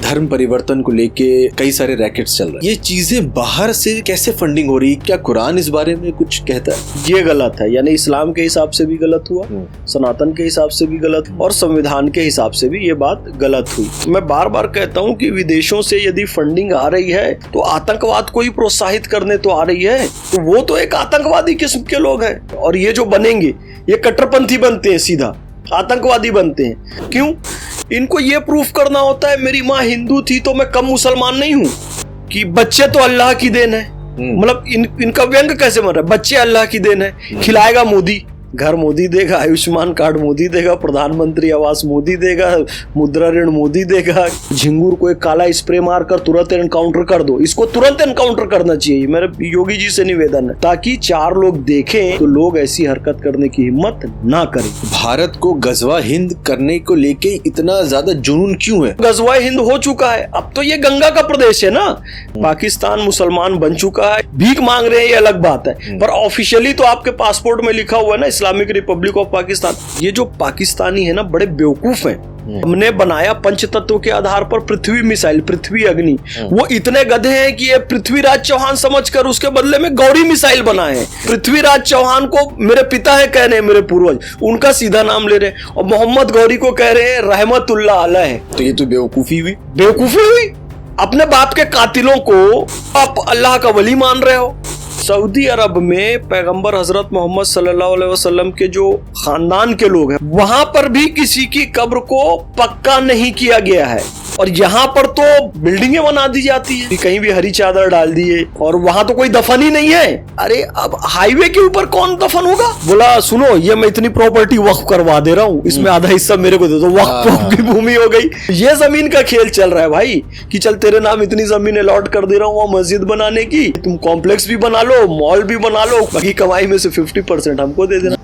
धर्म परिवर्तन को लेके कई सारे रैकेट्स चल रहे हैं। ये चीजें बाहर से कैसे फंडिंग हो रही, क्या कुरान इस बारे में कुछ कहता है? ये गलत है, यानी इस्लाम के हिसाब से भी गलत हुआ, सनातन के हिसाब से भी गलत और संविधान के हिसाब से भी ये बात गलत हुई। मैं बार बार कहता हूँ कि विदेशों से यदि फंडिंग आ रही है तो आतंकवाद को ही प्रोत्साहित करने तो आ रही है, तो वो तो एक आतंकवादी किस्म के लोग हैं। और ये जो बनेंगे ये कट्टरपंथी बनते हैं, सीधा आतंकवादी बनते हैं। क्यों? इनको ये प्रूफ करना होता है मेरी माँ हिंदू थी तो मैं कम मुसलमान नहीं हूँ, कि बच्चे तो अल्लाह की देन है। मतलब इनका व्यंग कैसे बन रहा है, बच्चे अल्लाह की देन है। खिलाएगा मोदी, घर मोदी देगा, आयुष्मान कार्ड मोदी देगा, प्रधानमंत्री आवास मोदी देगा, मुद्रा ऋण मोदी देगा। झिंगुर को एक काला स्प्रे मारकर तुरंत एनकाउंटर कर दो, इसको तुरंत एनकाउंटर करना चाहिए। मेरे योगी जी से निवेदन है, ताकि चार लोग देखें तो लोग ऐसी हरकत करने की हिम्मत ना करें। भारत को गजवा हिंद करने को लेके इतना ज्यादा जुनून क्यों है? गजवा हिंद हो चुका है, अब तो ये गंगा का प्रदेश है ना। पाकिस्तान मुसलमान बन चुका है, भीख मांग रहे हैं ये अलग बात है, पर ऑफिशियली तो आपके पासपोर्ट में लिखा हुआ है ना इस्लामिक रिपब्लिक ऑफ पाकिस्तान। ये जो पाकिस्तानी है ना बड़े बेवकूफ हैं। हमने बनाया पंचतत्व के आधार पर पृथ्वी मिसाइल, पृथ्वी अग्नि। वो इतने गधे हैं कि ये पृथ्वीराज चौहान समझकर उसके बदले में गौरी मिसाइल बनाए हैं। पृथ्वीराज चौहान को मेरे पिता है कह रहे हैं, मेरे पूर्वज, उनका सीधा नाम ले रहे हैं, और मोहम्मद गौरी को कह रहे हैं रहमतुल्लाह अलैह। तो ये तो बेवकूफी हुई। बेवकूफी हुई। अपने बाप के कातिलों को आप अल्लाह का वली मान रहे हो। सऊदी अरब में पैगंबर हजरत मोहम्मद सल्लल्लाहु अलैहि वसल्लम के जो खानदान के लोग हैं, वहां पर भी किसी की कब्र को पक्का नहीं किया गया है, और यहाँ पर तो बिल्डिंगें बना दी जाती है, कहीं भी हरी चादर डाल दिए, और वहां तो कोई दफन ही नहीं है। अरे अब हाईवे के ऊपर कौन दफन होगा? बोला सुनो, ये मैं इतनी प्रॉपर्टी वक्फ करवा दे रहा हूँ, इसमें आधा हिस्सा मेरे को दे दो, वक्फ की भूमि हो गई। ये जमीन का खेल चल रहा है भाई, कि चल तेरे नाम इतनी जमीन अलॉट कर दे रहा हूँ मस्जिद बनाने की, तुम कॉम्प्लेक्स भी बना लो, मॉल भी बना लो, बाकी कमाई में से 50% हमको दे देना।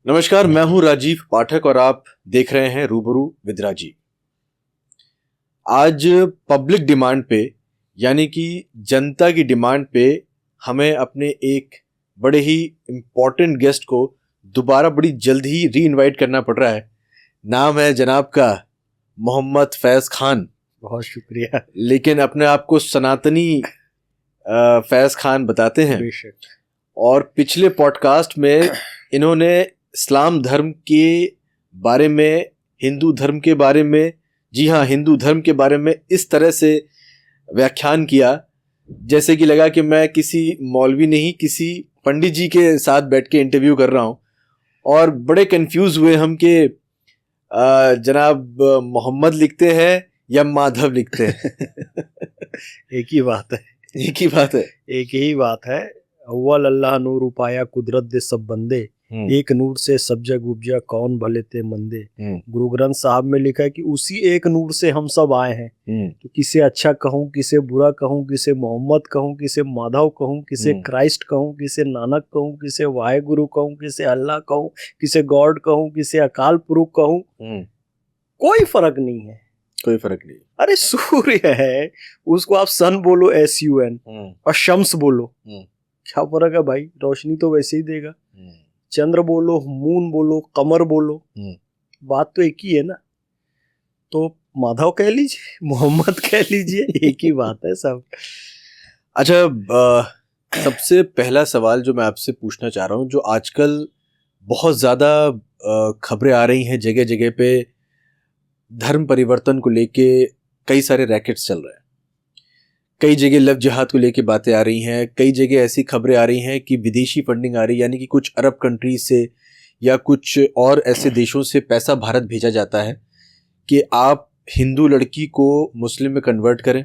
नमस्कार, मैं हूं राजीव पाठक और आप देख रहे हैं रूबरू विद राजीव। आज पब्लिक डिमांड पे, यानी कि जनता की डिमांड पे, हमें अपने एक बड़े ही इम्पोर्टेंट गेस्ट को दोबारा बड़ी जल्द ही री इन्वाइट करना पड़ रहा है। नाम है जनाब का मोहम्मद फैज़ खान। बहुत शुक्रिया। लेकिन अपने आप को सनातनी फैज़ खान बताते हैं। और पिछले पॉडकास्ट में इन्होंने इस्लाम धर्म के बारे में, हिंदू धर्म के बारे में, जी हाँ, हिंदू धर्म के बारे में इस तरह से व्याख्यान किया जैसे कि लगा कि मैं किसी मौलवी नहीं, किसी पंडित जी के साथ बैठ के इंटरव्यू कर रहा हूँ। और बड़े कंफ्यूज हुए हम कि जनाब मोहम्मद लिखते हैं या माधव लिखते हैं। एक ही बात है, एक ही बात है, एक ही बात है। अव्वल अल्लाह नूर उपाया कुदरत दे सब बंदे, एक नूर से सब जग उपजा कौन भले ते मंदे। गुरु ग्रंथ साहब में लिखा है कि उसी एक नूर से हम सब आए हैं। तो किसे अच्छा कहूँ, किसे बुरा कहूँ, किसे मोहम्मद कहूँ, किसे माधव कहूँ, किसे क्राइस्ट कहूँ, किसे नानक कहूँ, किसे वाहे गुरु कहूँ, किसे अल्लाह कहूँ, किसे गॉड कहूँ, किसे अकाल पुरुष कहूँ, कोई फर्क नहीं है। कोई फर्क नहीं। अरे सूर्य है, उसको आप सन बोलो SUN, और शम्स बोलो, क्या फर्क है भाई, रोशनी तो वैसे ही देगा। चंद्र बोलो, मून बोलो, कमर बोलो, बात तो एक ही है ना। तो माधव कह लीजिए, मोहम्मद कह लीजिए, एक ही बात है सब। अच्छा, सबसे पहला सवाल जो मैं आपसे पूछना चाह रहा हूँ, जो आजकल बहुत ज़्यादा खबरें आ रही हैं जगह जगह पे, धर्म परिवर्तन को लेके कई सारे रैकेट्स चल रहे हैं। कई जगह लव जिहाद को लेके बातें आ रही हैं, कई जगह ऐसी खबरें आ रही हैं कि विदेशी फंडिंग आ रही है, यानी कि कुछ अरब कंट्रीज से या कुछ और ऐसे देशों से पैसा भारत भेजा जाता है कि आप हिंदू लड़की को मुस्लिम में कन्वर्ट करें,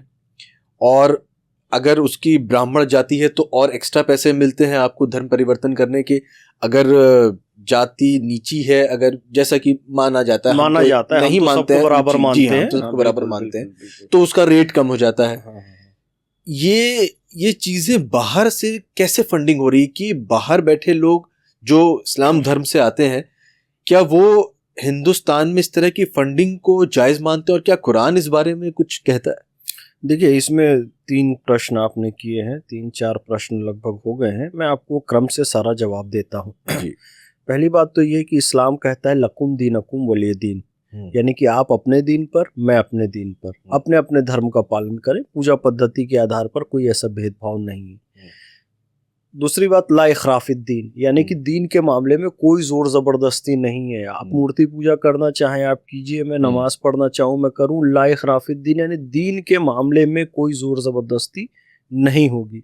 और अगर उसकी ब्राह्मण जाति है तो और एक्स्ट्रा पैसे मिलते हैं आपको धर्म परिवर्तन करने के। अगर जाति नीची है, अगर जैसा कि माना जाता है, नहीं मानते हैं, बराबर मानते हैं, तो बराबर मानते हैं, तो उसका रेट कम हो जाता है। ये चीजें बाहर से कैसे फंडिंग हो रही कि बाहर बैठे लोग जो इस्लाम धर्म से आते हैं, क्या वो हिंदुस्तान में इस तरह की फंडिंग को जायज मानते हैं, और क्या कुरान इस बारे में कुछ कहता है? देखिए, इसमें 3 प्रश्न आपने किए हैं, 3-4 प्रश्न लगभग हो गए हैं। मैं आपको क्रम से सारा जवाब देता हूँ। जी। पहली बात तो ये कि इस्लाम कहता है लकुम दीनकुम वलिय दीन, यानी कि आप अपने दीन पर, मैं अपने दीन पर, अपने अपने धर्म का पालन करें। पूजा पद्धति के आधार पर कोई ऐसा भेदभाव नहीं है। दूसरी बात, ला इखराफिद दीन, यानी कि दीन के मामले में कोई जोर जबरदस्ती नहीं है। आप मूर्ति पूजा करना चाहें आप कीजिए, मैं नमाज पढ़ना चाहूँ मैं करूँ। ला इखराफिद दीन यानी दीन के मामले में कोई जोर जबरदस्ती नहीं होगी।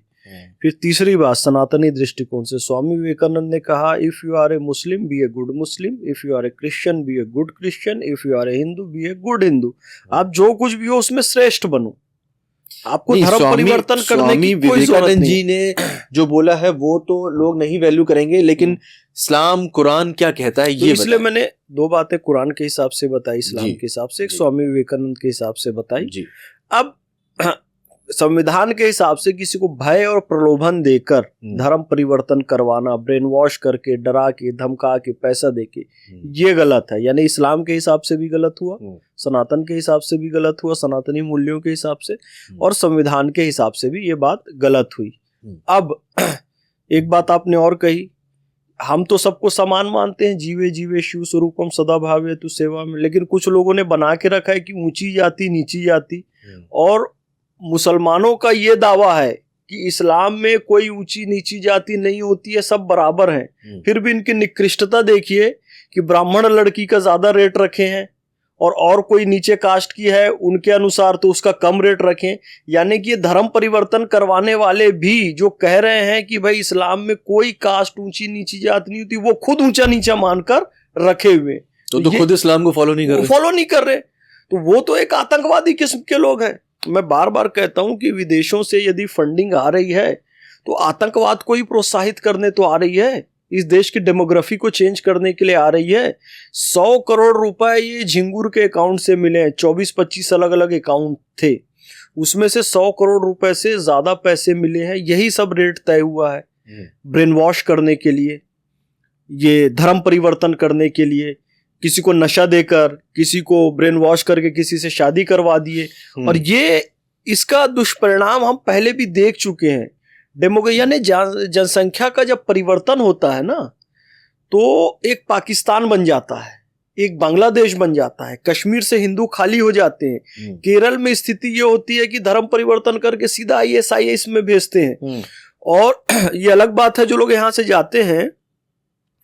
फिर तीसरी बात, सनातनी दृष्टिकोण से स्वामी विवेकानंद ने कहा, if you are a Muslim be a good Muslim, if you are a Christian be a good Christian, if you are a Hindu be a good Hindu. आप जो कुछ भी हो उसमें श्रेष्ठ बनो। आपको धर्म परिवर्तन करने की कोई जरूरत नहीं। जी ने जो बोला है वो तो लोग नहीं वैल्यू करेंगे, लेकिन इस्लाम कुरान क्या कहता है तो ये इसलिए मैंने 2 बातें कुरान के हिसाब से बताई, इस्लाम के हिसाब से, एक स्वामी विवेकानंद के हिसाब से बताई। जी। अब संविधान के हिसाब से किसी को भय और प्रलोभन देकर धर्म परिवर्तन करवाना, ब्रेन वॉश करके, डरा के, धमका के, पैसा देके, ये गलत है। यानी इस्लाम के हिसाब से भी गलत हुआ, सनातन के हिसाब से भी गलत हुआ, सनातनी मूल्यों के हिसाब से, और संविधान के हिसाब से भी ये बात गलत हुई। अब एक बात आपने और कही, हम तो सबको समान मानते हैं, जीवे जीवे शिव स्वरूपम सदा भावे तु सेवा में, लेकिन कुछ लोगों ने बना के रखा है कि ऊंची जाति नीची जाति। और मुसलमानों का ये दावा है कि इस्लाम में कोई ऊंची नीची जाति नहीं होती है, सब बराबर हैं। फिर भी इनकी निकृष्टता देखिए कि ब्राह्मण लड़की का ज्यादा रेट रखे हैं और कोई नीचे कास्ट की है उनके अनुसार तो उसका कम रेट रखें। यानी कि ये धर्म परिवर्तन करवाने वाले भी जो कह रहे हैं कि भाई इस्लाम में कोई कास्ट ऊंची नीची जाति नहीं होती, वो खुद ऊंचा नीचा मानकर रखे हुए, तो खुद इस्लाम को फॉलो नहीं कर रहे। तो वो तो एक आतंकवादी किस्म के लोग हैं। मैं बार बार कहता हूं कि विदेशों से यदि फंडिंग आ रही है तो आतंकवाद को ही प्रोत्साहित करने तो आ रही है, इस देश की डेमोग्राफी को चेंज करने के लिए आ रही है। 100 करोड़ रुपए ये झिंगुर के अकाउंट से मिले हैं, 24-25 अलग अलग अकाउंट थे, उसमें से 100 करोड़ रुपए से ज्यादा पैसे मिले हैं। यही सब रेट तय हुआ है ब्रेन वॉश करने के लिए, ये धर्म परिवर्तन करने के लिए, किसी को नशा देकर, किसी को ब्रेन वॉश करके किसी से शादी करवा दिए। और ये इसका दुष्परिणाम हम पहले भी देख चुके हैं। यानी जनसंख्या का जब परिवर्तन होता है ना, तो एक पाकिस्तान बन जाता है, एक बांग्लादेश बन जाता है, कश्मीर से हिंदू खाली हो जाते हैं। केरल में स्थिति ये होती है कि धर्म परिवर्तन करके सीधा ISIS में भेजते हैं। और ये अलग बात है, जो लोग यहाँ से जाते हैं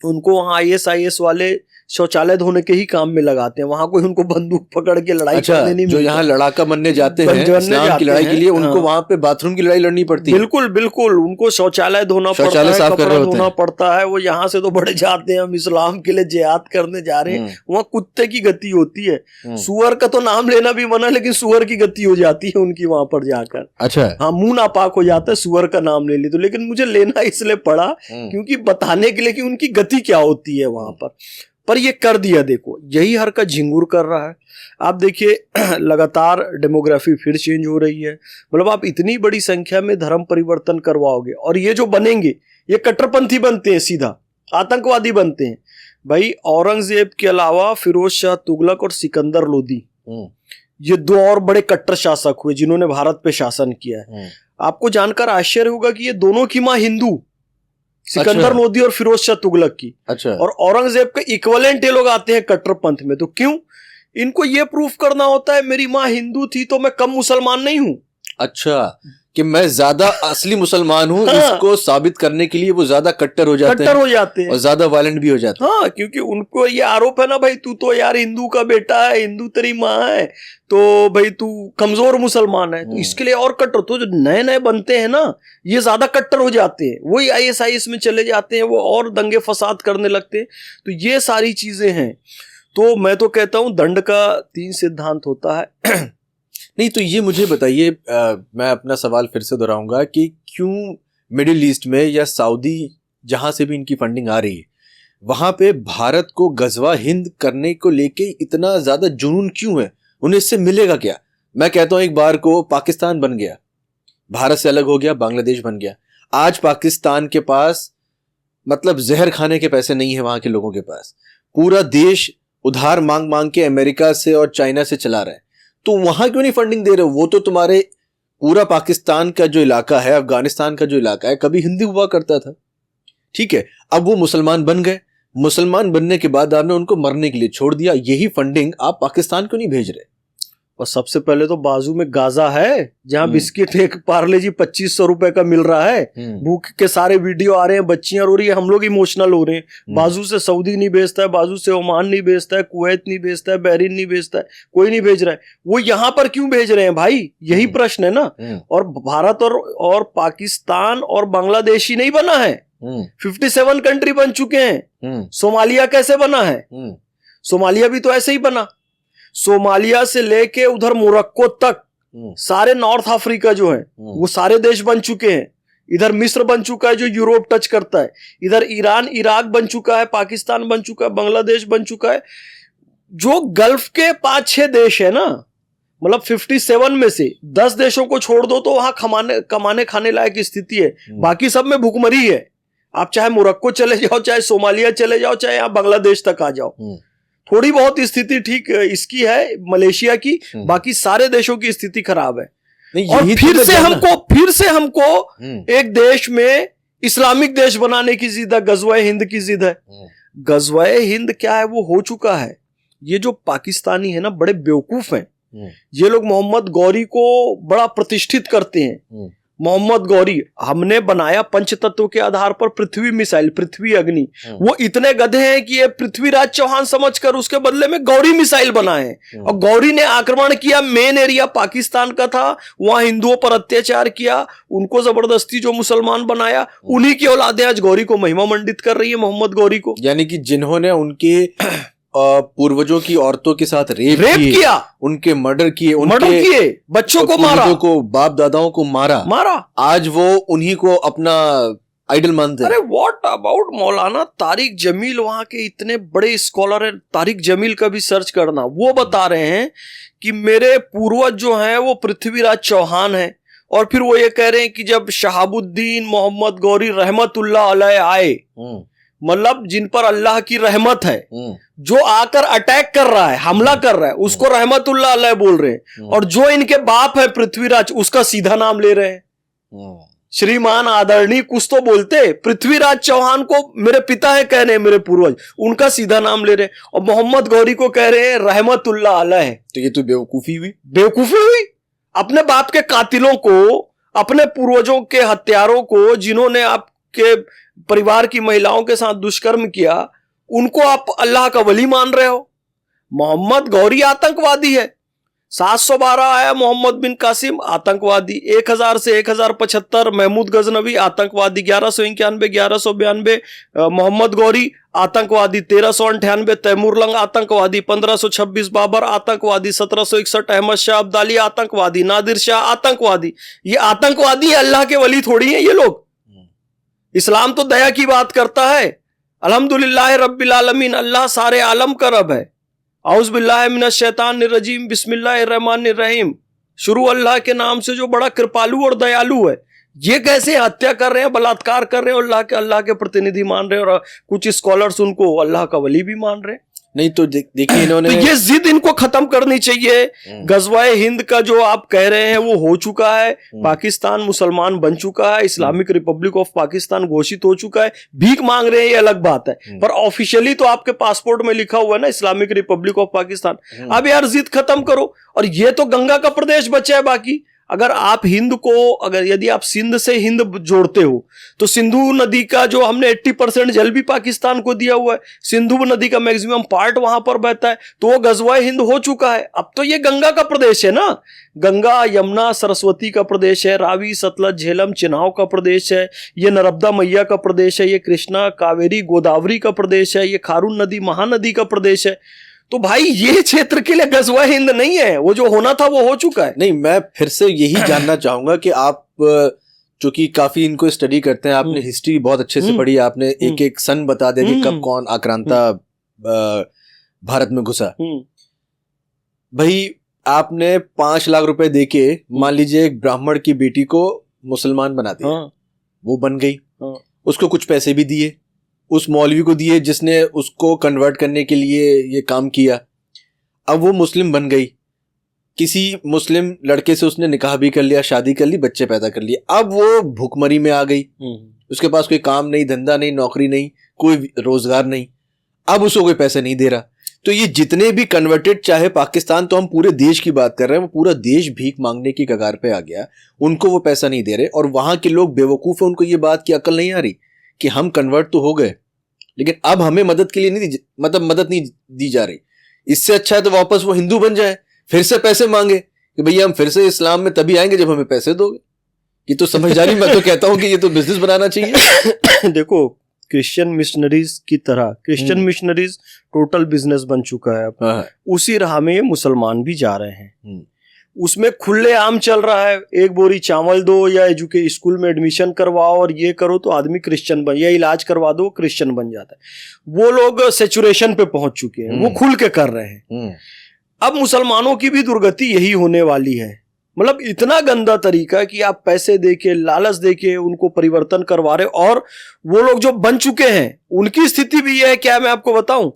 उनको वहाँ ISIS वाले शौचालय धोने के ही काम में लगाते हैं, वहां कोई उनको बंदूक पकड़ के लड़ाई करने नहीं। जो यहाँ लड़ाका बनने जाते हैं इस्लाम की लड़ाई के लिए, उनको वहां पे बाथरूम की लड़ाई लड़नी पड़ती है। बिल्कुल बिल्कुल, उनको शौचालय धोना पड़ता है, कपड़ा धोना पड़ता है। वो यहाँ से तो बड़े जाते हैं, हम इस्लाम के लिए जिहाद करने जा रहे हैं, वहाँ कुत्ते की गति होती है। सुअर का तो नाम लेना भी मना, लेकिन सुअर की गति हो जाती है उनकी वहां पर जाकर। अच्छा, हाँ, मुंह नापाक हो जाता है सुअर का नाम ले ली तो। लेकिन मुझे लेना इसलिए पड़ा क्योंकि बताने के लिए कि उनकी गति क्या होती है वहां पर ये कर दिया। देखो, यही हरकत झिंगुर कर रहा है। आप देखिए लगातार डेमोग्राफी फिर चेंज हो रही है। मतलब आप इतनी बड़ी संख्या में धर्म परिवर्तन करवाओगे और ये जो बनेंगे ये कट्टरपंथी बनते हैं, सीधा आतंकवादी बनते हैं। भाई, औरंगजेब के अलावा फिरोज शाह तुगलक और सिकंदर लोदी, ये 2 और बड़े कट्टर शासक हुए जिन्होंने भारत पे शासन किया है। आपको जानकर आश्चर्य होगा कि ये दोनों की माँ हिंदू, सिकंदर लोदी और फिरोज शाह तुगलक की। अच्छा। और औरंगजेब के इक्विवेलेंट ये लोग आते हैं कट्टरपंथ में। तो क्यों? इनको ये प्रूफ करना होता है मेरी माँ हिंदू थी तो मैं कम मुसलमान नहीं हूं। अच्छा, कि मैं ज्यादा असली मुसलमान हूं। हाँ। इसको साबित करने के लिए वो ज्यादा कट्टर हो जाते हैं और ज्यादा वायलेंट भी हो जाते हैं। हाँ, क्योंकि उनको ये आरोप है ना, भाई तू तो यार हिंदू का बेटा है, हिंदू तेरी माँ है, तो भाई तू कमजोर मुसलमान है। तो इसके लिए और कट्टर, तो जो नए नए बनते हैं ना ये ज्यादा कट्टर हो जाते हैं, वही ISIS में चले जाते हैं, वो और दंगे फसाद करने लगते हैं। तो ये सारी चीजें हैं। तो मैं तो कहता हूं दंड का 3 सिद्धांत होता है। नहीं, तो ये मुझे बताइए, मैं अपना सवाल फिर से दोहराऊंगा कि क्यों मिडिल ईस्ट में या सऊदी, जहां से भी इनकी फंडिंग आ रही है, वहां पे भारत को गजवा हिंद करने को लेके इतना ज्यादा जुनून क्यों है? उन्हें इससे मिलेगा क्या? मैं कहता हूं एक बार को पाकिस्तान बन गया, भारत से अलग हो गया, बांग्लादेश बन गया। आज पाकिस्तान के पास मतलब जहर खाने के पैसे नहीं है वहां के लोगों के पास। पूरा देश उधार मांग मांग के अमेरिका से और चाइना से चला रहा है। तो वहां क्यों नहीं फंडिंग दे रहे हो? वो तो तुम्हारे पूरा पाकिस्तान का जो इलाका है, अफगानिस्तान का जो इलाका है, कभी हिंदू हुआ करता था, ठीक है। अब वो मुसलमान बन गए, मुसलमान बनने के बाद आपने उनको मरने के लिए छोड़ दिया। यही फंडिंग आप पाकिस्तान को नहीं भेज रहे। और सबसे पहले तो बाजू में गाजा है, जहां बिस्किट एक पार्ले जी 2500 रुपए का मिल रहा है। भूख के सारे वीडियो आ रहे हैं, बच्चियां रो रही है, हम लोग इमोशनल हो रहे हैं। बाजू से सऊदी नहीं भेजता है, बाजू से ओमान नहीं भेजता है, कुवैत नहीं भेजता है, बहरीन नहीं भेजता है, कोई नहीं भेज रहा है। वो यहाँ पर क्यों भेज रहे हैं भाई? यही प्रश्न है ना। और भारत और पाकिस्तान और बांग्लादेश ही नहीं बना है, 57 कंट्री बन चुके हैं। सोमालिया कैसे बना है? सोमालिया भी तो ऐसे ही बना। सोमालिया से लेके उधर मोरक्को तक सारे नॉर्थ अफ्रीका जो है वो सारे देश बन चुके हैं। इधर मिस्र बन चुका है जो यूरोप टच करता है, इधर ईरान इराक बन चुका है, पाकिस्तान बन चुका है, बांग्लादेश बन चुका है। जो गल्फ के 5-6 देश है ना, मतलब 57 में से 10 देशों को छोड़ दो तो वहां कमाने खाने लायक स्थिति है। बाकी सब में भुखमरी है। आप चाहे मोरक्को चले जाओ, चाहे सोमालिया चले जाओ, चाहे आप बांग्लादेश तक आ जाओ, थोड़ी बहुत स्थिति ठीक इसकी है, मलेशिया की। बाकी सारे देशों की स्थिति खराब है। और फिर से हमको एक देश में इस्लामिक देश बनाने की जिद है, गजवाए हिंद की जिद है। गजवाए हिंद क्या है? वो हो चुका है। ये जो पाकिस्तानी है ना, बड़े बेवकूफ हैं। ये लोग मोहम्मद गौरी को बड़ा प्रतिष्ठित करते हैं। मोहम्मद गौरी हमने बनाया पंचतत्व के आधार पर पृथ्वी मिसाइल, पृथ्वी अग्नि। वो इतने गधे हैं कि ये पृथ्वीराज चौहान समझकर उसके बदले में गौरी मिसाइल बनाए। और गौरी ने आक्रमण किया, मेन एरिया पाकिस्तान का था, वहां हिंदुओं पर अत्याचार किया, उनको जबरदस्ती जो मुसलमान बनाया। उन्हीं की औलादें आज गौरी को महिमा मंडित कर रही है, मोहम्मद गौरी को। यानी कि जिन्होंने उनके पूर्वजों की औरतों के साथ रेप किया, उनके मर्डर किए, बच्चों को मारा, को बाप दादाओं को मारा, आज वो उन्हीं को अपना आइडल मानते हैं। अरे व्हाट अबाउट मौलाना तारिक जमील? वहां के इतने बड़े स्कॉलर हैं, तारिक जमील का भी सर्च करना। वो बता रहे हैं कि मेरे पूर्वज जो हैं वो पृथ्वीराज चौहान हैं। और फिर वो ये कह रहे हैं कि जब शहाबुद्दीन मोहम्मद गौरी रहमतुल्लाह अलैह आए, मतलब जिन पर अल्लाह की रहमत है, जो आकर अटैक कर रहा है, हमला कर रहा है, उसको रहमतुल्लाह अलैह बोल रहे हैं। और जो इनके बाप है पृथ्वीराज, उसका सीधा नाम ले रहे हैं। श्रीमान आदरणीय कुछ तो बोलते। पृथ्वीराज चौहान को मेरे पिता है कह रहे हैं, मेरे पूर्वज, उनका सीधा नाम ले रहे हैं। और मोहम्मद गौरी को कह रहे हैं रहमतुल्लाह अलैह। तो ये तो बेवकूफी हुई। अपने बाप के कातिलों को, अपने पूर्वजों के हत्यारों को, जिन्होंने आपके परिवार की महिलाओं के साथ दुष्कर्म किया, उनको आप अल्लाह का वली मान रहे हो। मोहम्मद गौरी आतंकवादी है। 712 आया मोहम्मद बिन कासिम, आतंकवादी। 1000 से 1075 महमूद गजनवी, आतंकवादी। 1191 1192 मोहम्मद गौरी, आतंकवादी। 1398 तैमूर लंग, आतंकवादी। 1526 बाबर, आतंकवादी। 1761 अहमद शाह अब्दाली, आतंकवादी। नादिर शाह, आतंकवादी। ये आतंकवादी है, अल्लाह के वली थोड़ी है ये लोग। इस्लाम तो दया की बात करता है। अल्हम्दुलिल्लाह रब्बिल आलमीन, अल्लाह सारे आलम का रब है। औज़ बिल्लाहि मिनश शैतानिर रजीम, बिस्मिल्लाहिर रहमानिर रहीम। शुरू अल्लाह के नाम से जो बड़ा कृपालु और दयालु है। ये कैसे हत्या कर रहे हैं, बलात्कार कर रहे हैं, अल्लाह के प्रतिनिधि मान रहे हैं, और कुछ स्कॉलर्स उनको अल्लाह का वली भी मान रहे हैं। नहीं तो देखिए इन्होंने तो ये जिद इनको खत्म करनी चाहिए। गजवाए हिंद का जो आप कह रहे हैं वो हो चुका है। पाकिस्तान मुसलमान बन चुका है, इस्लामिक रिपब्लिक ऑफ पाकिस्तान घोषित हो चुका है। भीख मांग रहे हैं ये अलग बात है, पर ऑफिशियली तो आपके पासपोर्ट में लिखा हुआ है ना इस्लामिक रिपब्लिक ऑफ पाकिस्तान। अब यार जिद खत्म करो। और ये तो गंगा का प्रदेश बचा है। बाकी अगर आप हिंद को, यदि आप सिंध से हिंद जोड़ते हो, तो सिंधु नदी का जो हमने 80% जल भी पाकिस्तान को दिया हुआ है, सिंधु नदी का मैक्सिमम पार्ट वहां पर बहता है, तो वो गजवाए हिंद हो चुका है। अब तो ये गंगा का प्रदेश है ना। गंगा यमुना सरस्वती का प्रदेश है, रावी सतलज झेलम चिनाव का प्रदेश है, ये नर्मदा मैया का प्रदेश है, ये कृष्णा कावेरी गोदावरी का प्रदेश है, ये खारून नदी महानदी का प्रदेश है। तो भाई ये क्षेत्र के लिए गजवाए हिंद नहीं है, वो जो होना था वो हो चुका है। नहीं, मैं फिर से यही जानना चाहूंगा कि आप चूंकि काफी इनको स्टडी करते हैं, आपने हिस्ट्री बहुत अच्छे से पढ़ी, आपने एक एक सन बता दिया कि कब कौन आक्रांता भारत में घुसा। भाई आपने 5 लाख रुपए देके मान लीजिए एक ब्राह्मण की बेटी को मुसलमान बना दिया, वो बन गई, उसको कुछ पैसे भी दिए, उस मौलवी को दिए जिसने उसको कन्वर्ट करने के लिए ये काम किया, अब वो मुस्लिम बन गई। किसी मुस्लिम लड़के से उसने निकाह भी कर लिया, शादी कर ली, बच्चे पैदा कर लिए, अब वो भूखमरी में आ गई, उसके पास कोई काम नहीं, धंधा नहीं, नौकरी नहीं, कोई रोजगार नहीं, अब उसको कोई पैसे नहीं दे रहा। तो ये जितने भी कन्वर्टेड, चाहे पाकिस्तान, तो हम पूरे देश की बात कर रहे हैं, वो पूरा देश भीख मांगने की कगार पे आ गया, उनको वो पैसा नहीं दे रहे, और वहां के लोग बेवकूफ है, उनको ये बात की अकल नहीं आ रही कि हम कन्वर्ट तो हो गए, लेकिन अब हमें मदद के लिए नहीं मदद नहीं दी जा रही। इससे अच्छा है तो वापस वो हिंदू बन जाए, फिर से पैसे मांगे कि भैया हम फिर से इस्लाम में तभी आएंगे जब हमें पैसे दोगे। ये तो समझदारी, मैं तो कहता हूं कि ये तो बिजनेस बनाना चाहिए। देखो, क्रिश्चियन मिशनरीज की तरह क्रिश्चियन मिशनरीज टोटल बिजनेस बन चुका है अब। हाँ। उसी राह में ये मुसलमान भी जा रहे हैं। उसमें खुले आम चल रहा है, एक बोरी चावल दो या स्कूल में एडमिशन करवाओ और ये करो तो आदमी क्रिश्चियन बन, या इलाज करवा दो क्रिश्चियन बन जाता है। वो लोग सेचुरेशन पे पहुंच चुके हैं, वो खुल के कर रहे हैं। अब मुसलमानों की भी दुर्गति यही होने वाली है। मतलब इतना गंदा तरीका कि आप पैसे देके, लालच देके उनको परिवर्तन करवा रहे, और वो लोग जो बन चुके हैं उनकी स्थिति भी यह है, क्या मैं आपको बताऊं,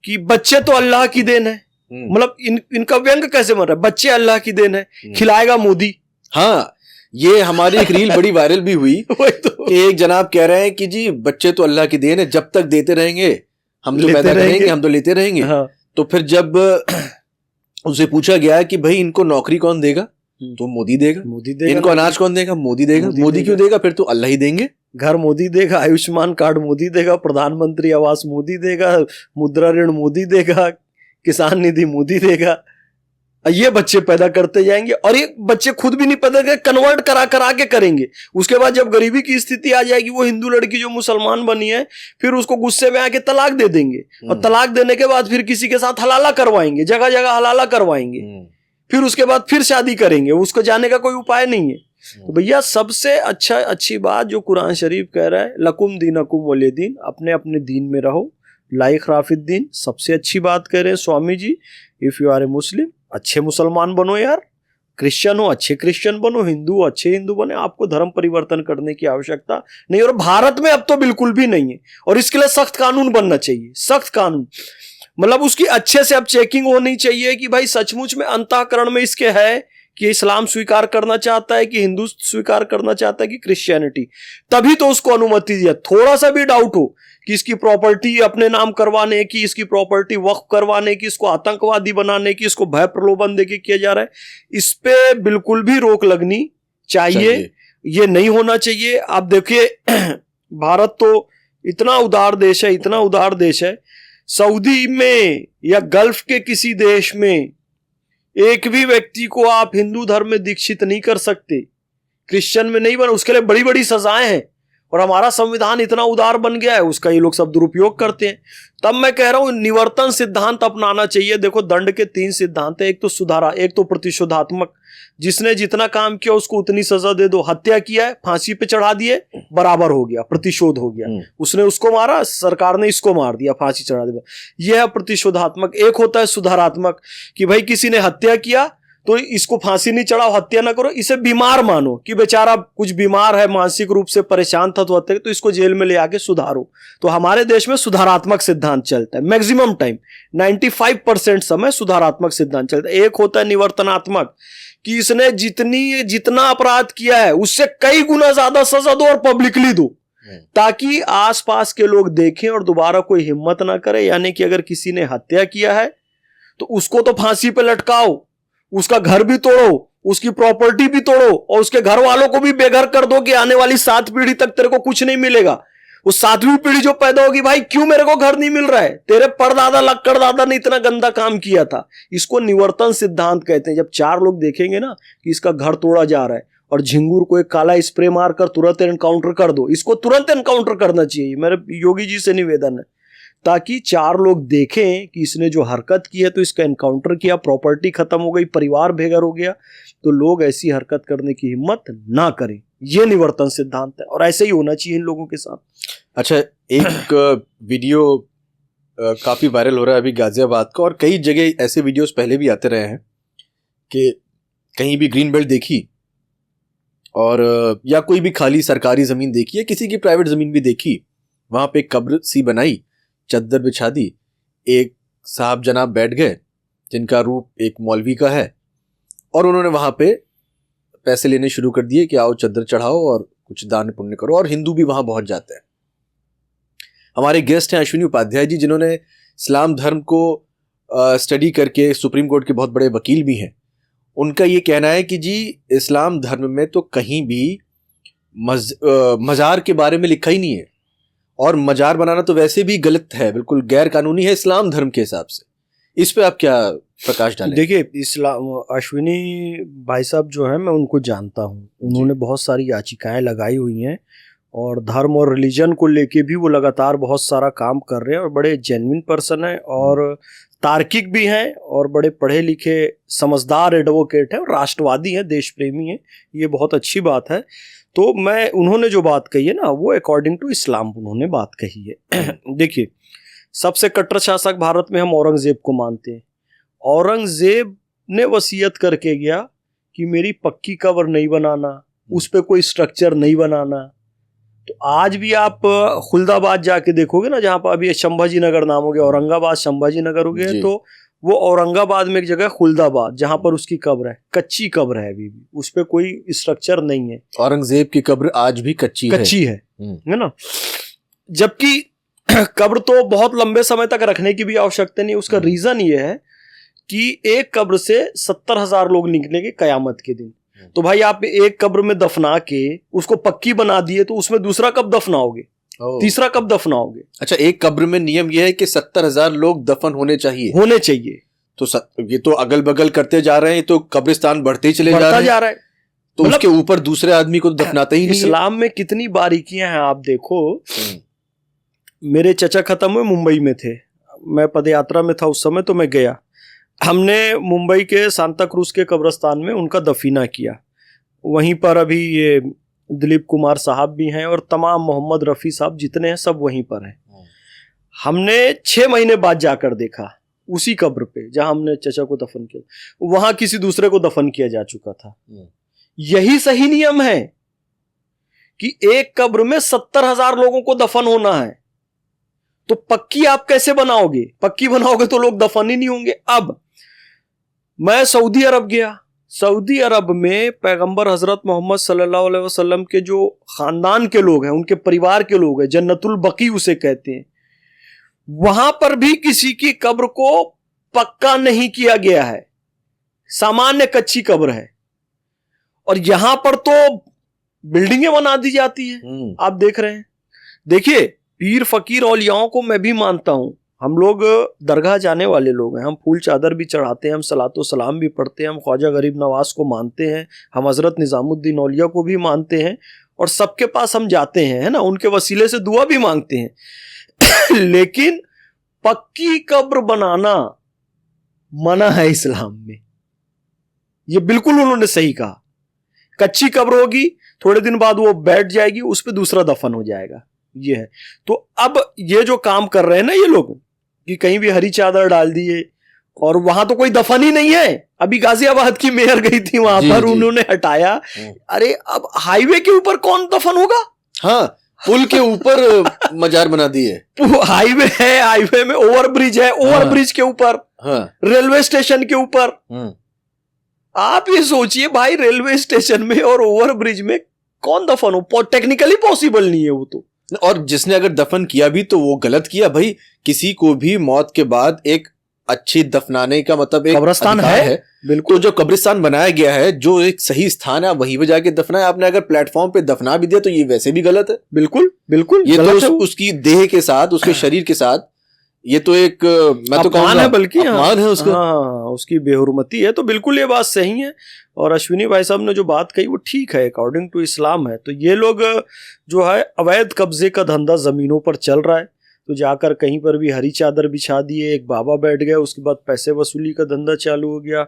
कि बच्चे तो अल्लाह की देन है। मतलब इनका व्यंग कैसे बन रहा है, बच्चे अल्लाह की देन है, खिलाएगा मोदी। हाँ, ये हमारी एक रील बड़ी वायरल भी हुई। तो एक जनाब कह रहे हैं कि जी बच्चे तो अल्लाह की देन है, जब तक देते रहेंगे हम तो पैदा करेंगे, हम तो लेते रहेंगे। हाँ। तो फिर जब उसे पूछा गया कि भाई इनको नौकरी कौन देगा, तो मोदी देगा। इनको अनाज कौन देगा, मोदी देगा। मोदी क्यों देगा, फिर तो अल्लाह ही देंगे। घर मोदी देगा, आयुष्मान कार्ड मोदी देगा, प्रधानमंत्री आवास मोदी देगा, मुद्रा ऋण मोदी देगा, किसान निधि मोदी देगा। ये बच्चे पैदा करते जाएंगे, और ये बच्चे खुद भी नहीं पैदा करेंगे, कन्वर्ट करा के करेंगे। उसके बाद जब गरीबी की स्थिति आ जाएगी, वो हिंदू लड़की जो मुसलमान बनी है, फिर उसको गुस्से में आके तलाक दे देंगे, और तलाक देने के बाद फिर किसी के साथ हलाला करवाएंगे, जगह जगह हलाला करवाएंगे, फिर उसके बाद फिर शादी करेंगे। उसको जाने का कोई उपाय नहीं है। तो भैया सबसे अच्छी बात जो कुरान शरीफ कह रहा है, लकुम दीनकुम वलिय दीन, अपने अपने दीन में रहो, लाइक राफिद्दीन। सबसे अच्छी बात कह रहे हैं Swami ji, if you are a मुस्लिम, अच्छे मुसलमान बनो यार, क्रिश्चियन हो अच्छे क्रिश्चियन बनो, हिंदू हो अच्छे हिंदू बने। आपको धर्म परिवर्तन करने की आवश्यकता नहीं, और भारत में अब तो बिल्कुल भी नहीं है। और इसके लिए सख्त कानून बनना चाहिए, सख्त कानून। मतलब उसकी अच्छे से अब चेकिंग होनी चाहिए कि भाई सचमुच में अंतःकरण में इसके है कि इस्लाम स्वीकार करना चाहता है, कि हिंदू स्वीकार करना चाहता है, कि क्रिश्चियनिटी, तभी तो उसको अनुमति दिया। थोड़ा सा भी डाउट हो कि इसकी प्रॉपर्टी अपने नाम करवाने की, इसकी प्रॉपर्टी वक्फ करवाने की, इसको आतंकवादी बनाने की, इसको भय प्रलोभन देके किया जा रहा है, इस पे बिल्कुल भी रोक लगनी चाहिए। ये नहीं होना चाहिए। आप देखिए भारत तो इतना उदार देश है, इतना उदार देश है, सऊदी में या गल्फ के किसी देश में एक भी व्यक्ति को आप हिंदू धर्म में दीक्षित नहीं कर सकते, क्रिश्चियन में नहीं बना, उसके लिए बड़ी बड़ी सजाएं हैं। और हमारा संविधान इतना उदार बन गया है, उसका ये लोग सब दुरुपयोग करते हैं। तब मैं कह रहा हूं निवर्तन सिद्धांत अपनाना चाहिए। देखो, दंड के 3 सिद्धांत है, एक तो सुधारा, एक तो प्रतिशोधात्मक, जिसने जितना काम किया उसको उतनी सजा दे दो। हत्या किया है, फांसी पे चढ़ा दिए, बराबर हो गया, प्रतिशोध हो गया। उसने उसको मारा, सरकार ने इसको मार दिया, फांसी चढ़ा दिया। यह है प्रतिशोधात्मक। एक होता है सुधारात्मक, कि भाई किसी ने हत्या किया तो इसको फांसी नहीं चढ़ाओ, हत्या ना करो, इसे बीमार मानो कि बेचारा कुछ बीमार है, मानसिक रूप से परेशान था तो हत्या, तो इसको जेल में ले आके सुधारो। तो हमारे देश में सुधारात्मक सिद्धांत चलता है, मैक्सिमम टाइम 95% समय सुधारात्मक सिद्धांत चलता है। एक होता है निवर्तनात्मक, कि इसने जितना अपराध किया है उससे कई गुना ज्यादा सजा दो और पब्लिकली दो, ताकि आसपास के लोग देखें और दोबारा कोई हिम्मत ना करे। यानी कि अगर किसी ने हत्या किया है तो उसको तो फांसी पे लटकाओ, उसका घर भी तोड़ो, उसकी प्रॉपर्टी भी तोड़ो, और उसके घर वालों को भी बेघर कर दो कि आने वाली 7 पीढ़ी तक तेरे को कुछ नहीं मिलेगा। वो 7वीं पीढ़ी जो पैदा होगी, भाई क्यों मेरे को घर नहीं मिल रहा है, तेरे परदादा लक्कड़ दादा ने इतना गंदा काम किया था। इसको निवर्तन सिद्धांत कहते हैं। जब 4 लोग देखेंगे ना कि इसका घर तोड़ा जा रहा है, और झिंगुर को एक काला स्प्रे मारकर तुरंत एनकाउंटर कर दो, इसको तुरंत एनकाउंटर करना चाहिए। मेरे योगी जी से निवेदन है, ताकि 4 लोग देखें कि इसने जो हरकत की है तो इसका एनकाउंटर किया, प्रॉपर्टी खत्म हो गई, परिवार बेघर हो गया, तो लोग ऐसी हरकत करने की हिम्मत ना करें। ये निवर्तन सिद्धांत है, और ऐसे ही होना चाहिए इन लोगों के साथ। अच्छा, एक वीडियो काफी वायरल हो रहा है अभी गाजियाबाद का, और कई जगह ऐसे वीडियोस पहले भी आते रहे हैं कि कहीं भी ग्रीन बेल्ट देखी, और या कोई भी खाली सरकारी जमीन देखी, या किसी की प्राइवेट जमीन भी देखी, वहां पे कब्र सी बनाई, चद्दर बिछा दी, एक साहब जनाब बैठ गए, जिनका रूप एक मौलवी का है, और उन्होंने वहां पे पैसे लेने शुरू कर दिए कि आओ चद्दर चढ़ाओ और कुछ दान पुण्य करो, और हिंदू भी वहां पहुंच जाते हैं। हमारे गेस्ट हैं अश्विनी उपाध्याय जी, जिन्होंने इस्लाम धर्म को स्टडी करके सुप्रीम कोर्ट के बहुत बड़े वकील भी हैं। उनका ये कहना है कि जी इस्लाम धर्म में तो कहीं भी मज़ार के बारे में लिखा ही नहीं है, और मज़ार बनाना तो वैसे भी गलत है, बिल्कुल गैर कानूनी है इस्लाम धर्म के हिसाब से। इस पे आप क्या प्रकाश डालें? देखिए, इस्लाम अश्विनी भाई साहब जो है, मैं उनको जानता हूँ। उन्होंने बहुत सारी याचिकाएं लगाई हुई हैं और धर्म और रिलीजन को लेके भी वो लगातार बहुत सारा काम कर रहे हैं, और बड़े जेन्युइन पर्सन हैं और तार्किक भी हैं और बड़े पढ़े लिखे समझदार एडवोकेट हैं और राष्ट्रवादी हैं, देश प्रेमी हैं। ये बहुत अच्छी बात है। तो मैं उन्होंने जो बात कही है ना, वो अकॉर्डिंग टू इस्लाम उन्होंने बात कही है। देखिए, सबसे कट्टर शासक भारत में हम औरंगजेब को मानते हैं। औरंगजेब ने वसीयत करके गया कि मेरी पक्की कब्र नहीं बनाना, उस पर कोई स्ट्रक्चर नहीं बनाना। तो आज भी आप खुलदाबाद जाके देखोगे ना, जहाँ पर अभी संभाजी नगर नाम हो गया, औरंगाबाद संभाजी नगर हो गया, तो वो औरंगाबाद में एक जगह खुलदाबाद, जहाँ पर उसकी कब्र है, कच्ची कब्र है, अभी भी उस पर कोई स्ट्रक्चर नहीं है। औरंगजेब की कब्र आज भी कच्ची है ना। जबकि कब्र तो बहुत लंबे समय तक रखने की भी आवश्यकता नहीं। उसका रीजन ये है कि एक कब्र से 70,000 लोग निकलेंगे कयामत के दिन। तो भाई आप एक कब्र में दफना के उसको पक्की बना दिए, तो उसमें दूसरा कब दफनाओगे, तीसरा कब दफनाओगे? अच्छा, एक कब्र में नियम यह है कि 70,000 लोग दफन होने चाहिए। तो ये तो अगल बगल करते जा रहे हैं, तो कब्रिस्तान बढ़ते ही चले जा रहे हैं। तो मतलब उसके ऊपर दूसरे आदमी को दफनाते ही नहीं। इस्लाम में कितनी बारीकियां हैं आप देखो। मेरे चचा खत्म हुए मुंबई में थे, मैं पदयात्रा में था उस समय, तो मैं गया। हमने मुंबई के सांता क्रूज के कब्रिस्तान में उनका दफीना किया। वहीं पर अभी ये दिलीप कुमार साहब भी हैं और तमाम मोहम्मद रफ़ी साहब जितने हैं सब वहीं पर हैं। हमने 6 महीने बाद जाकर देखा उसी कब्र पे जहां हमने चचा को दफन किया, वहां किसी दूसरे को दफन किया जा चुका था। यही सही नियम है कि एक कब्र में 70,000 लोगों को दफन होना है। तो पक्की आप कैसे बनाओगे? पक्की बनाओगे तो लोग दफन ही नहीं होंगे। अब मैं सऊदी अरब गया। सऊदी अरब में पैगंबर हजरत मोहम्मद सल्लल्लाहु अलैहि वसल्लम के जो खानदान के लोग हैं, उनके परिवार के लोग हैं, जन्नतुल बकी उसे कहते हैं, वहां पर भी किसी की कब्र को पक्का नहीं किया गया है, सामान्य कच्ची कब्र है। और यहां पर तो बिल्डिंगें बना दी जाती हैं, आप देख रहे हैं। देखिए, पीर फकीर औलियाओं को मैं भी मानता हूं। हम लोग दरगाह जाने वाले लोग हैं, हम फूल चादर भी चढ़ाते हैं, हम सलातो सलाम भी पढ़ते हैं, हम ख्वाजा गरीब नवाज को मानते हैं, हम हजरत निजामुद्दीन औलिया को भी मानते हैं, और सबके पास हम जाते हैं, है ना, उनके वसीले से दुआ भी मांगते हैं। लेकिन पक्की कब्र बनाना मना है इस्लाम में। ये बिल्कुल उन्होंने सही कहा। कच्ची कब्र होगी, थोड़े दिन बाद वो बैठ जाएगी, उस पर दूसरा दफन हो जाएगा। ये है। तो अब ये जो काम कर रहे हैं ना ये लोग, कि कहीं भी हरी चादर डाल दिए, और वहां तो कोई दफन ही नहीं है। अभी गाजियाबाद की मेयर गई थी वहां पर, उन्होंने हटाया। अरे अब हाईवे के ऊपर कौन दफन होगा? हाँ, पुल के ऊपर मजार बना दिए। हाईवे है, हाईवे में ओवरब्रिज है, ओवरब्रिज के ऊपर, रेलवे स्टेशन के ऊपर। आप ये सोचिए भाई, रेलवे स्टेशन में और ओवरब्रिज में कौन दफन हो? टेक्निकली पॉसिबल नहीं है वो तो। और जिसने अगर दफन किया भी तो वो गलत किया भाई। किसी को भी मौत के बाद एक अच्छी दफनाने का मतलब एक कब्रिस्तान है। बिल्कुल, तो जो कब्रिस्तान बनाया गया है, जो एक सही स्थान है, आप वहीं पे जाके दफना है। आपने अगर प्लेटफॉर्म पे दफना भी दिया तो ये वैसे भी गलत है। बिल्कुल बिल्कुल, ये तो उसकी देह के साथ, उसके शरीर के साथ, ये तो एक मैं तो कहूँगा है, बल्कि अपमान है उसका। हाँ, उसकी बेहुरमती है। तो बिल्कुल ये बात सही है। और अश्विनी भाई साहब ने जो बात कही वो ठीक है, अकॉर्डिंग टू इस्लाम है। तो ये लोग जो है अवैध कब्जे का धंधा जमीनों पर चल रहा है। तो जाकर कहीं पर भी हरी चादर बिछा दिए, एक बाबा बैठ गया, उसके बाद पैसे वसूली का धंधा चालू हो गया।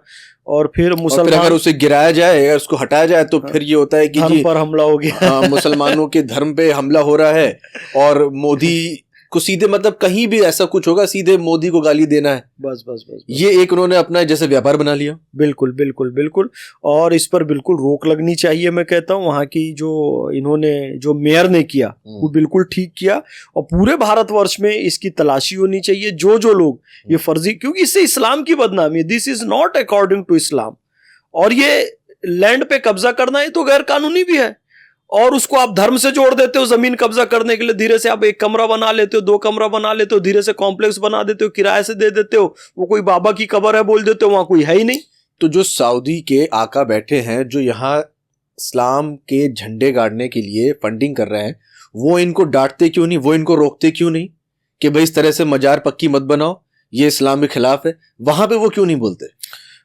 और फिर मुसलमान, अगर उसे गिराया जाए, अगर उसको हटाया जाए, तो फिर ये होता है कि धर्म पर हमला हो गया। मुसलमानों के धर्म पे हमला हो रहा है। और मोदी को सीधे मतलब कहीं भी ऐसा कुछ होगा सीधे मोदी को गाली देना है, बस बस बस, बस। ये एक उन्होंने अपना जैसे व्यापार बना लिया। बिल्कुल बिल्कुल बिल्कुल, और इस पर बिल्कुल रोक लगनी चाहिए। मैं कहता हूँ वहाँ की जो मेयर ने किया वो बिल्कुल ठीक किया, और पूरे भारतवर्ष में इसकी तलाशी होनी चाहिए। जो लोग ये फर्जी, क्योंकि इससे इस्लाम की बदनामी है, this is not according to Islam, और ये लैंड पे कब्जा करना है तो गैर कानूनी भी है, और उसको आप धर्म से जोड़ देते हो जमीन कब्जा करने के लिए। धीरे से आप एक कमरा बना लेते हो, 2 कमरा बना लेते हो, धीरे से कॉम्प्लेक्स बना देते हो, किराए से दे देते हो, वो कोई बाबा की कब्र है बोल देते हो, वहां कोई है ही नहीं। तो जो सऊदी के आका बैठे हैं, जो यहाँ इस्लाम के झंडे गाड़ने के लिए फंडिंग कर रहे हैं, वो इनको डांटते क्यों नहीं, वो इनको रोकते क्यों नहीं कि भाई इस तरह से मजार पक्की मत बनाओ, ये इस्लाम के खिलाफ है? वहां पे वो क्यों नहीं बोलते?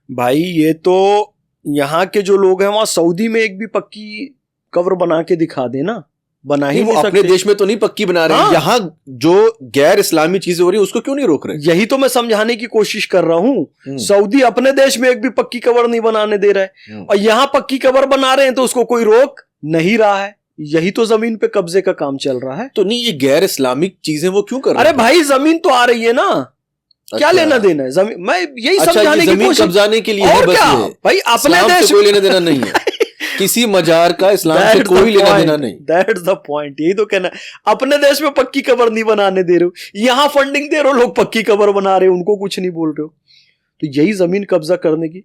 भाई ये तो यहाँ के जो लोग हैं वहां सऊदी में एक भी पक्की कब्र बना के दिखा देना, बना ही नहीं सकते। अपने देश में तो नहीं पक्की बना रहे हैं, यहाँ जो गैर इस्लामी चीजें हो रही है उसको क्यों नहीं रोक रहे? यही तो मैं समझाने की कोशिश कर रहा हूँ। सऊदी अपने देश में एक भी पक्की कब्र नहीं बनाने दे रहा है, और यहाँ पक्की कब्र बना रहे हैं तो उसको कोई रोक नहीं रहा है। यही तो जमीन पे कब्जे का काम चल रहा है। तो नहीं, ये गैर इस्लामिक चीजें वो क्यों कर रहे हैं? अरे भाई जमीन तो आ रही है ना, क्या लेना देना है जमीन? मैं यही समझाने की कोशिश, कब्जाने के लिए है बस ये। भाई अपने देश से कोई लेना देना नहीं है किसी मजार का, इस्लाम से कोई लेना देना नहीं। दैट्स द पॉइंट, यही तो कहना। अपने देश में पक्की कब्र नहीं बनाने दे रहे हो, यहाँ फंडिंग दे रहे हो, लोग पक्की कब्र बना रहे हो, उनको कुछ नहीं बोल रहे हो। तो यही जमीन कब्जा करने की।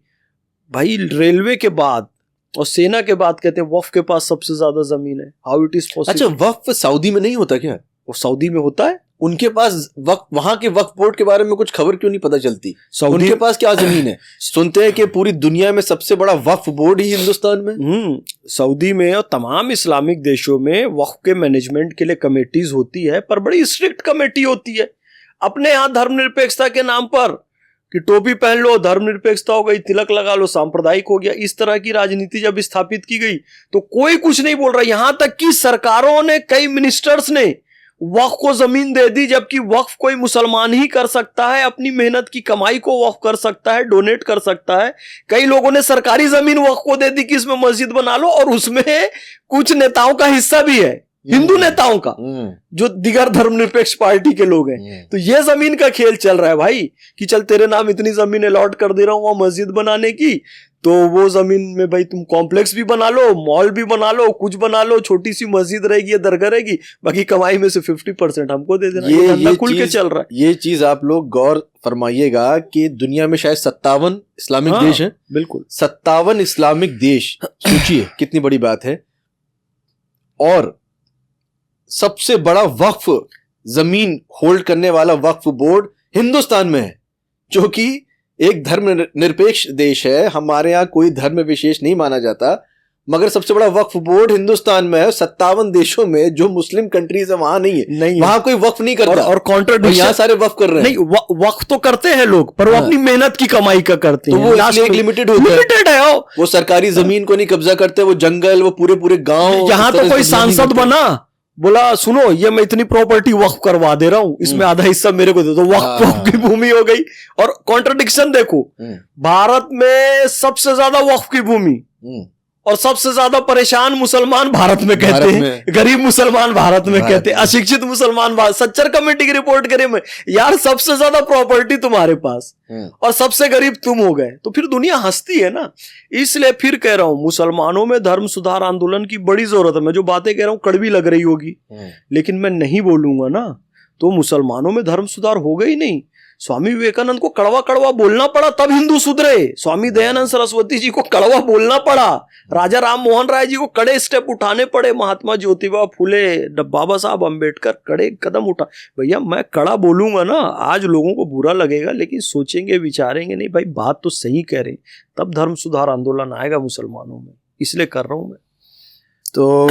भाई रेलवे के बाद और सेना के बाद कहते हैं वक्फ के पास सबसे ज्यादा जमीन है। How it is possible? अच्छा, वक्फ सऊदी में नहीं होता क्या? वो सऊदी में होता है। उनके पास वक्त, वहां के वक्फ बोर्ड के बारे में कुछ खबर क्यों नहीं पता चलती? उनके पास क्या जमीन है? सुनते हैं कि पूरी दुनिया में सबसे बड़ा वक्फ बोर्ड ही हिंदुस्तान में। सऊदी में और तमाम इस्लामिक देशों में वक्फ के मैनेजमेंट के लिए कमेटीज होती है, पर बड़ी स्ट्रिक्ट कमेटी होती है। अपने यहाँ धर्मनिरपेक्षता के नाम पर कि टोपी पहन लो, धर्मनिरपेक्षता हो गई, तिलक लगा लो, सांप्रदायिक हो गया, इस तरह की राजनीति जब स्थापित की गई तो कोई कुछ नहीं बोल रहा। यहां तक कि सरकारों ने, कई मिनिस्टर्स ने वक्फ को जमीन दे दी, जबकि वक्फ कोई मुसलमान ही कर सकता है, अपनी मेहनत की कमाई को वक्फ कर सकता है, डोनेट कर सकता है। कई लोगों ने सरकारी जमीन वक्फ को दे दी कि इसमें मस्जिद बना लो, और उसमें कुछ नेताओं का हिस्सा भी है, हिंदू नेताओं का, जो दिगर धर्मनिरपेक्ष पार्टी के लोग हैं। तो ये जमीन का खेल चल रहा है भाई, कि चल तेरे नाम इतनी जमीन अलॉट कर दे रहा हूं वहां मस्जिद बनाने की, तो वो जमीन में भाई तुम कॉम्प्लेक्स भी बना लो, मॉल भी बना लो, कुछ बना लो, छोटी सी मस्जिद रहेगी या दरगाह रहेगी, बाकी कमाई में से 50% हमको दे देना। ये खुल के चल रहा है। ये चीज आप लोग गौर फरमाइएगा कि दुनिया में शायद 57 इस्लामिक देश हैं। बिल्कुल 57 इस्लामिक देश, सोचिए कितनी बड़ी बात है। और सबसे बड़ा वक्फ जमीन होल्ड करने वाला वक्फ बोर्ड हिंदुस्तान में है, जो कि एक धर्म निरपेक्ष देश है। हमारे यहाँ कोई धर्म विशेष नहीं माना जाता, मगर सबसे बड़ा वक्फ बोर्ड हिंदुस्तान में है। 57 देशों में जो मुस्लिम कंट्रीज है वहां नहीं है, वहां कोई वक्फ नहीं करता। और कॉन्ट्राडिक्शन, यहाँ सारे वक्फ कर रहे हैं। नहीं, वक्फ तो करते हैं लोग, पर वो अपनी मेहनत की कमाई का करते हैं, तो वो इसलिए लिमिटेड होता है। वो सरकारी जमीन को नहीं कब्जा करते, वो जंगल, वो पूरे गाँव। यहाँ तो कोई सांसद बना, बोला सुनो ये मैं इतनी प्रॉपर्टी वक्फ करवा दे रहा हूं, इसमें आधा हिस्सा मेरे को दे दो, वक्फ की भूमि हो गई। और कॉन्ट्रडिक्शन देखो, भारत में सबसे ज्यादा वक्फ की भूमि और सबसे ज्यादा परेशान मुसलमान भारत में कहते हैं, गरीब मुसलमान भारत में कहते हैं, अशिक्षित मुसलमान भारत। सच्चर कमेटी की रिपोर्ट करे में, यार सबसे ज्यादा प्रॉपर्टी तुम्हारे पास और सबसे गरीब तुम हो गए, तो फिर दुनिया हंसती है ना। इसलिए फिर कह रहा हूं, मुसलमानों में धर्म सुधार आंदोलन की बड़ी जरूरत है। मैं जो बातें कह रहा हूं कड़वी लग रही होगी, लेकिन मैं नहीं बोलूंगा ना तो मुसलमानों में धर्म सुधार होगा ही नहीं। स्वामी विवेकानंद को कड़वा कड़वा बोलना पड़ा तब हिंदू सुधरे, स्वामी दयानंद सरस्वती जी को कड़वा बोलना पड़ा, राजा राम मोहन राय जी को कड़े स्टेप उठाने पड़े, महात्मा ज्योतिबा फूले, बाबा साहब अंबेडकर कड़े कदम उठा। भैया मैं कड़ा बोलूंगा ना, आज लोगों को बुरा लगेगा, लेकिन सोचेंगे विचारेंगे नहीं भाई बात तो सही कह रहे, तब धर्म सुधार आंदोलन आएगा मुसलमानों में। इसलिए कर रहा हूं मैं। तो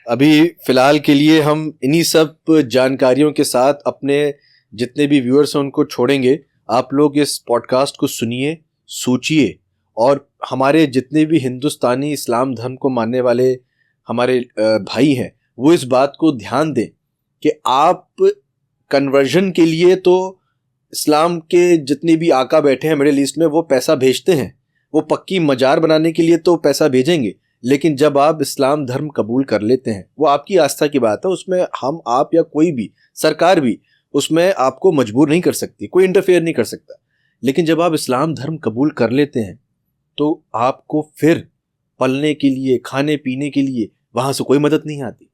अभी फिलहाल के लिए हम इन्हीं सब जानकारियों के साथ अपने जितने भी व्यूअर्स हैं उनको छोड़ेंगे। आप लोग इस पॉडकास्ट को सुनिए, सोचिए, और हमारे जितने भी हिंदुस्तानी इस्लाम धर्म को मानने वाले हमारे भाई हैं वो इस बात को ध्यान दें कि आप कन्वर्जन के लिए तो इस्लाम के जितने भी आका बैठे हैं मिडिल ईस्ट में वो पैसा भेजते हैं, वो पक्की मजार बनाने के लिए तो पैसा भेजेंगे, लेकिन जब आप इस्लाम धर्म कबूल कर लेते हैं, वो आपकी आस्था की बात है, उसमें हम आप या कोई भी सरकार भी उसमें आपको मजबूर नहीं कर सकती, कोई इंटरफेयर नहीं कर सकता। लेकिन जब आप इस्लाम धर्म कबूल कर लेते हैं तो आपको फिर पलने के लिए, खाने पीने के लिए वहां से कोई मदद नहीं आती।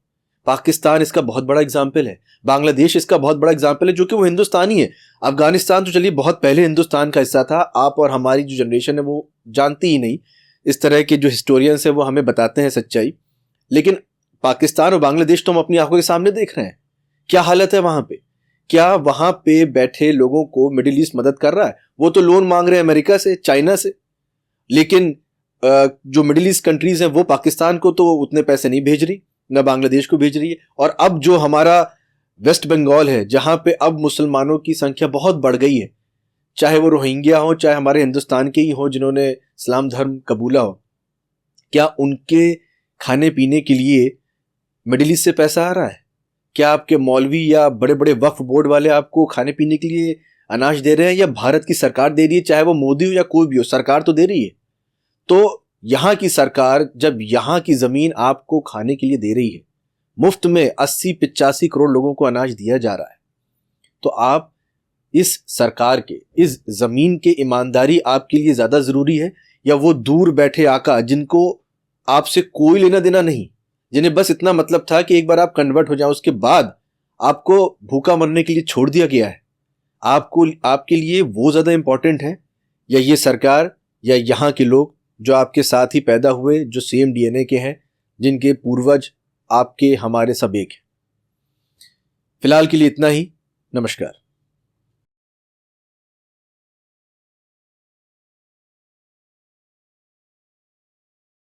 पाकिस्तान इसका बहुत बड़ा एग्जाम्पल है, बांग्लादेश इसका बहुत बड़ा एग्जाम्पल है, जो कि वो हिंदुस्तानी है। अफगानिस्तान तो चलिए बहुत पहले हिंदुस्तान का हिस्सा था, आप और हमारी जो जनरेशन है वो जानती ही नहीं, इस तरह के जो हिस्टोरियंस हैं वो हमें बताते हैं सच्चाई। लेकिन पाकिस्तान और बांग्लादेश तो हम अपनी आंखों के सामने देख रहे हैं क्या हालत है वहां पे। क्या वहां पे बैठे लोगों को मिडिल ईस्ट मदद कर रहा है? वो तो लोन मांग रहे हैं अमेरिका से, चाइना से, लेकिन जो मिडिल ईस्ट कंट्रीज हैं वो पाकिस्तान को तो उतने पैसे नहीं भेज रही, न बांग्लादेश को भेज रही है। और अब जो हमारा वेस्ट बंगाल है, जहां पे अब मुसलमानों की संख्या बहुत बढ़ गई है, चाहे वो रोहिंग्या हो, चाहे हमारे हिंदुस्तान के ही हो जिन्होंने इस्लाम धर्म कबूला हो, क्या उनके खाने पीने के लिए मिडिल ईस्ट से पैसा आ रहा है? क्या आपके मौलवी या बड़े बड़े वक्फ बोर्ड वाले आपको खाने पीने के लिए अनाज दे रहे हैं, या भारत की सरकार दे रही है? चाहे वो मोदी हो या कोई भी हो, सरकार तो दे रही है। तो यहाँ की सरकार जब यहाँ की जमीन आपको खाने के लिए दे रही है, मुफ्त में 80-85 करोड़ लोगों को अनाज दिया जा रहा है, तो आप इस सरकार के, इस जमीन के ईमानदारी आपके लिए ज्यादा जरूरी है, या वो दूर बैठे आका जिनको आपसे कोई लेना देना नहीं, जिन्हें बस इतना मतलब था कि एक बार आप कन्वर्ट हो जाओ, उसके बाद आपको भूखा मरने के लिए छोड़ दिया गया है, आपको आपके लिए वो ज्यादा इंपॉर्टेंट है, या ये सरकार, या यहाँ के लोग जो आपके साथ ही पैदा हुए, जो सेम डीएनए के हैं, जिनके पूर्वज आपके हमारे सब एक हैं? फिलहाल के लिए इतना ही। नमस्कार।